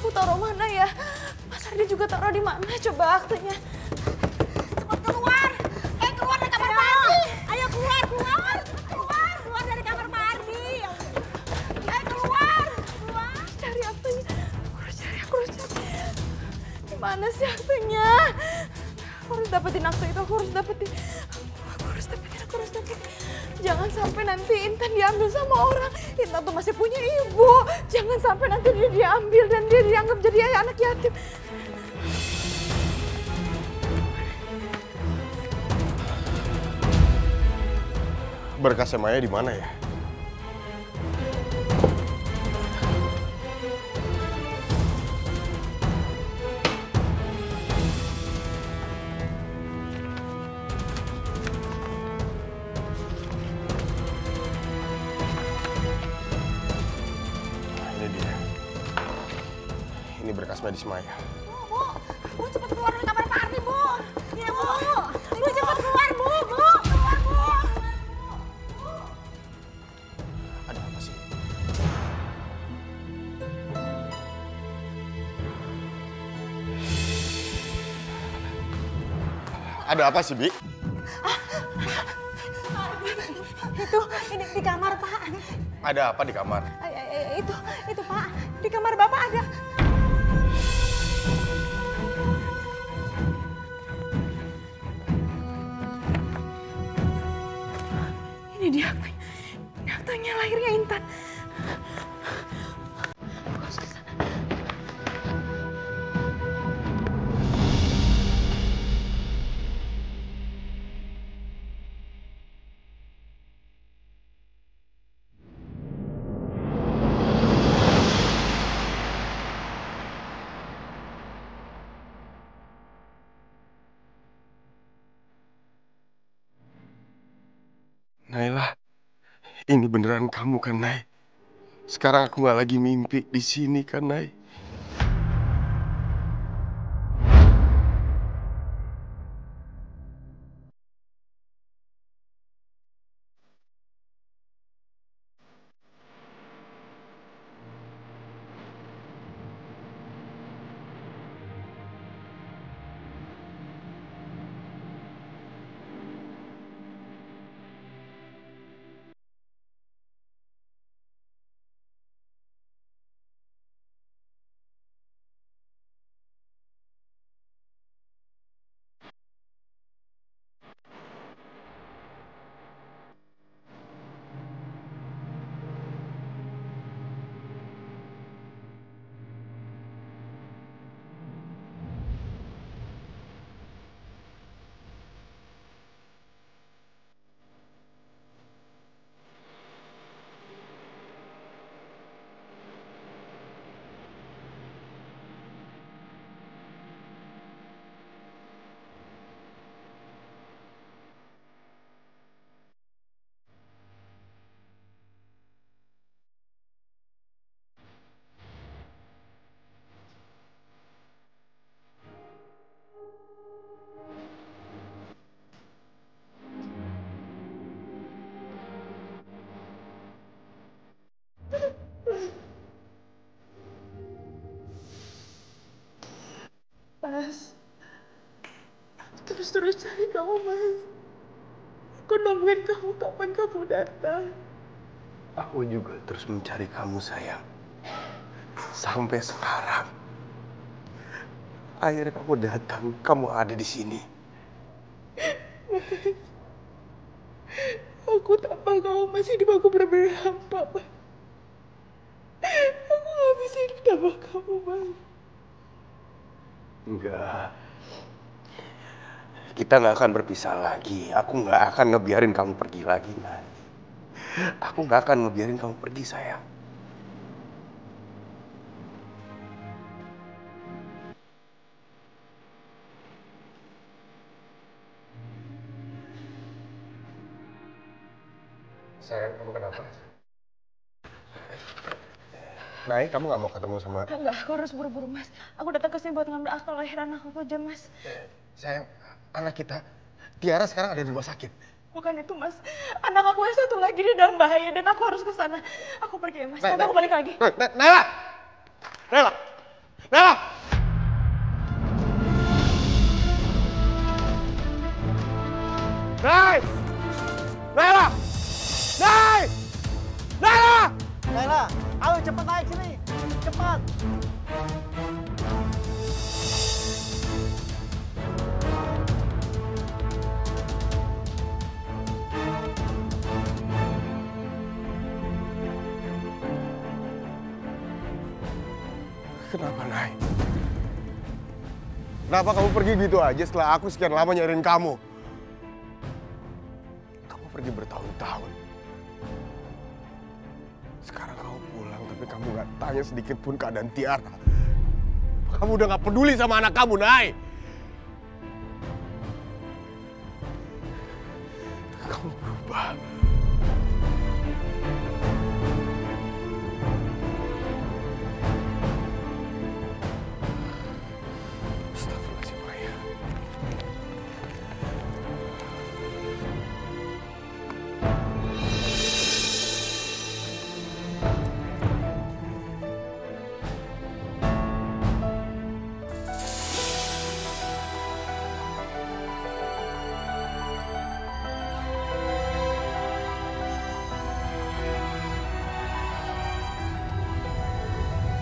aku taruh mana ya? Mas Ardi juga taruh di mana? Coba aktenya. Cepat keluar! Keluar dari kamar Pak Ardi! Ayo keluar, keluar! Keluar dari kamar Pak Ardi! Ayo keluar! Cari aktenya. Aku harus cari. Di mana sih aktenya? Aku harus dapetin akte itu, aku harus dapetin. Jangan sampai nanti Intan diambil sama orang. Intan tuh masih punya ibu. Jangan sampai nanti dia diambil dan dia dianggap jadi anak yatim. Berkasnya Maya di mana ya? Ini berkas medis Maya. Bu, cepat keluar dari kamar Pak Ardi, Bu. Iya, Bu. Bu, cepat keluar, Bu. Keluar, Bu. Ada apa sih? Ada apa sih, Bi? Itu, ini di kamar, Pak. Ada apa di kamar? Itu, Pak. Di kamar Bapak ada. Ini dia, ini aktenya lahirnya Intan. Nailah, ini beneran kamu kan, Nay? Sekarang aku nggak lagi mimpi di sini kan, Nay? Mas, terus cari kamu, Mas. Aku nungguin kamu, kapan kamu datang. Aku juga terus mencari kamu, sayang. Sampai sekarang. Akhirnya kamu datang, kamu ada di sini. Aku tanpa kamu masih hidup aku benar-benar hampa, Mas. Aku gak bisa hidup tanpa kamu, Mas. Enggak. Kita nggak akan berpisah lagi. Aku nggak akan ngebiarin kamu pergi lagi, Nay. Aku nggak akan ngebiarin kamu pergi, sayang. Sayang, kamu kenapa? Nay, kamu nggak mau ketemu sama... Enggak, aku harus buru-buru, Mas. Aku datang ke sini buat ngambil akte lahiran aku aja, Mas. Sayang, anak kita, Tiara sekarang ada di rumah sakit. Bukan itu, Mas. Anak aku yang satu lagi dia dalam bahaya dan aku harus ke sana. Aku pergi ya, Mas. Nanti aku balik lagi. Nailah! Nailah! Naila! Nay! Naila! Nay! Naila! Naila, ayo cepat naik sini. Cepat. Kenapa, Nay? Kenapa kamu pergi gitu aja setelah aku sekian lama nyariin kamu? Kamu pergi bertahun-tahun. Sekarang kamu pulang, tapi kamu gak tanya sedikit pun keadaan Tiara. Kamu udah gak peduli sama anak kamu, Nay. Kamu berubah. Astagfirullahaladzim, Maya.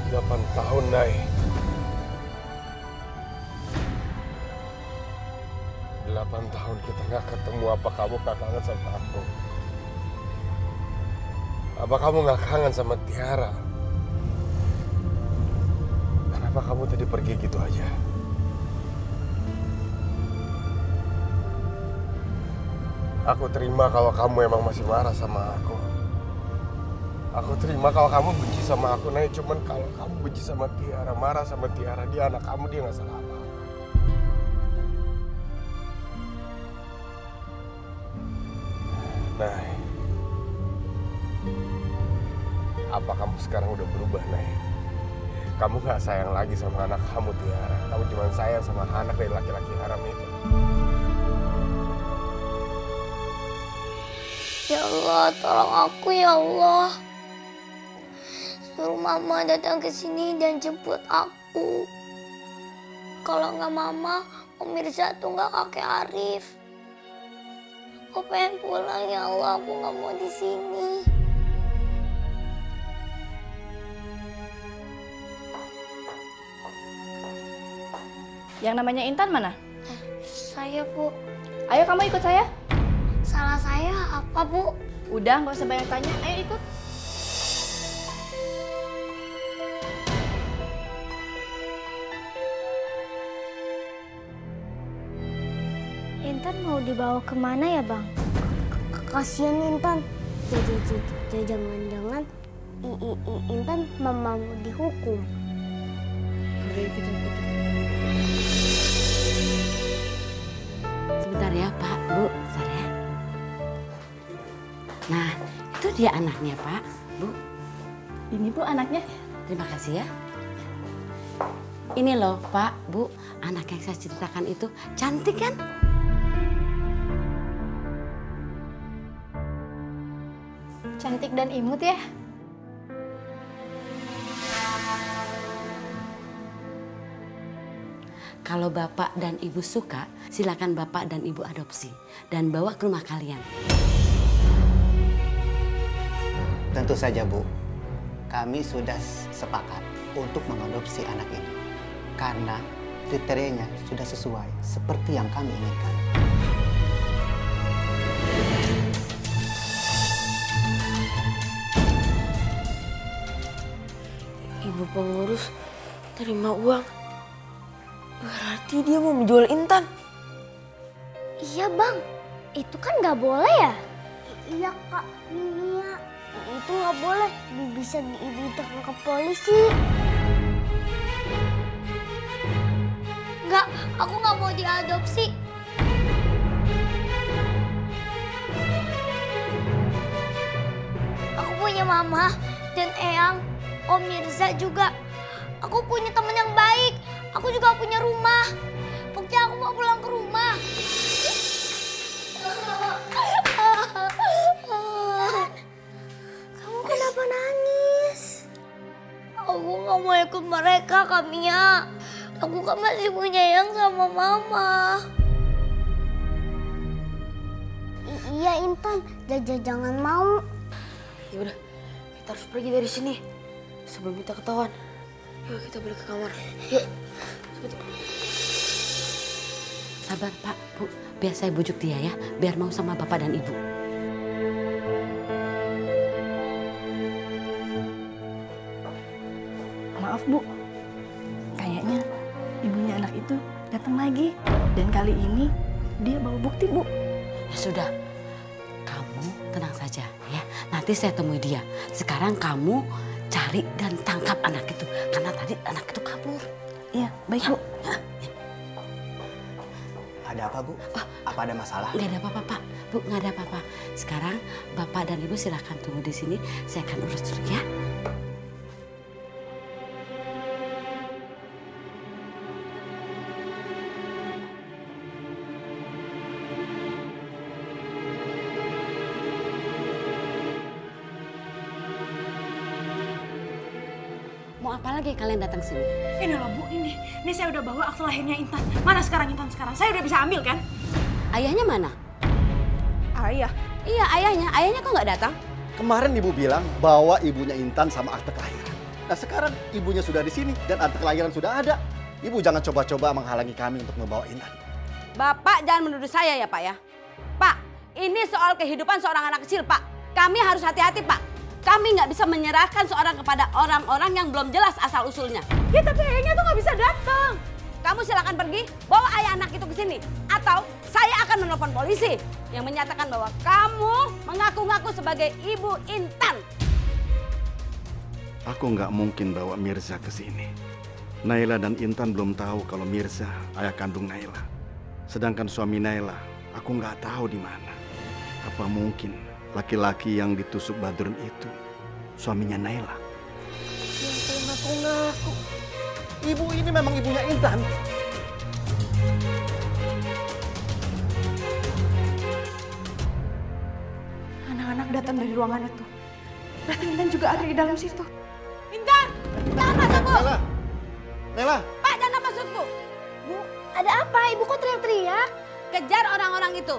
Delapan tahun, Nay. 8 tahun kita nggak ketemu. Apa kamu nggak kangen sama aku? Apa kamu nggak kangen sama Tiara? Kenapa kamu tadi pergi gitu aja? Aku terima kalau kamu emang masih marah sama aku. Aku terima kalau kamu benci sama aku, Nay. Cuman kalau kamu benci sama Tiara, marah sama Tiara, dia anak kamu, dia nggak salah apa-apa. Nay, apa kamu sekarang udah berubah, Nay? Kamu gak sayang lagi sama anak kamu, Tiara. Kamu cuma sayang sama anak dari laki-laki haram itu. Ya Allah, tolong aku ya Allah. Suruh mama datang ke sini dan jemput aku. Kalau nggak mama, Om Mirza tuh nggak kakek Arif. Aku pengen pulang ya Allah, aku nggak mau di sini. Yang namanya Intan mana? Saya, Bu. Ayo kamu ikut saya. Salah saya apa, Bu? Udah, nggak usah banyak tanya. Ayo ikut. Intan mau dibawa kemana ya, Bang? Kasian Intan. Jangan-jangan Intan mau dihukum. Udah ikut. Sebentar ya Pak, Bu, sebentar ya. Nah, itu dia anaknya Pak, Bu. Ini Bu anaknya. Terima kasih ya. Ini loh Pak, Bu, anak yang saya ceritakan itu cantik kan? Cantik dan imut ya. Kalau Bapak dan Ibu suka, silakan Bapak dan Ibu adopsi dan bawa ke rumah kalian. Tentu saja, Bu. Kami sudah sepakat untuk mengadopsi anak ini. Karena kriterianya sudah sesuai seperti yang kami inginkan. Ibu pengurus terima uang. Berarti dia mau menjual Intan. Iya Bang, itu kan nggak boleh ya? Iya Kak, iya. Itu nggak boleh, bisa ditangkap polisi. Nggak, aku nggak mau diadopsi. Aku punya mama dan eyang, Om Mirza juga. Aku punya teman yang baik. Aku juga punya rumah. Pokoknya aku mau pulang ke rumah. Kamu kenapa nangis? Aku nggak mau ikut mereka, Kak Mia. Aku kan masih punya yang sama Mama. Iya Intan, jangan mau. Ya udah, kita harus pergi dari sini sebelum kita ketahuan. Yuk kita balik ke kamar. Yuk. Sabar Pak, Bu. Biar saya bujuk dia ya, biar mau sama Bapak dan Ibu. Maaf Bu, kayaknya ibunya anak itu datang lagi. Dan kali ini dia bawa bukti Bu. Ya sudah, kamu tenang saja ya. Nanti saya temui dia. Sekarang kamu cari dan tangkap anak itu. Karena tadi anak itu kabur. Iya, baik Bu. Ada apa, Bu? Apa ada masalah? Nggak ada apa-apa, Pak. Bu, nggak ada apa-apa. Sekarang Bapak dan Ibu silahkan tunggu di sini. Saya akan urus dulu ya. Mau apa lagi kalian datang sini? Ini loh Bu, ini saya udah bawa akte lahirnya Intan. Mana sekarang Intan sekarang? Saya udah bisa ambil kan? Ayahnya mana? Ayah. Iya, ayahnya. Ayahnya kok nggak datang? Kemarin ibu bilang bawa ibunya Intan sama akte kelahiran. Nah sekarang ibunya sudah di sini dan akte kelahiran sudah ada. Ibu jangan coba-coba menghalangi kami untuk membawa Intan. Bapak jangan menuduh saya ya Pak ya. Pak, ini soal kehidupan seorang anak kecil Pak. Kami harus hati-hati Pak. Kami nggak bisa menyerahkan seorang kepada orang-orang yang belum jelas asal-usulnya. Ya tapi ayahnya tuh nggak bisa datang. Kamu silakan pergi, bawa ayah anak itu ke sini. Atau saya akan menelpon polisi yang menyatakan bahwa kamu mengaku-ngaku sebagai ibu Intan. Aku nggak mungkin bawa Mirza ke sini. Naila dan Intan belum tahu kalau Mirza ayah kandung Naila. Sedangkan suami Naila, aku nggak tahu di mana. Apa mungkin laki-laki yang ditusuk Badrun itu suaminya Naila? Yang ngaku-ngaku. Ibu ini memang ibunya Intan. Anak-anak datang dari ruangan itu. Berarti Intan juga ada di dalam situ. Intan, jangan masuk Bu. Naila, Naila. Pak, jangan masuk Bu. Bu, ada apa? Ibu kok teriak-teriak? Kejar orang-orang itu.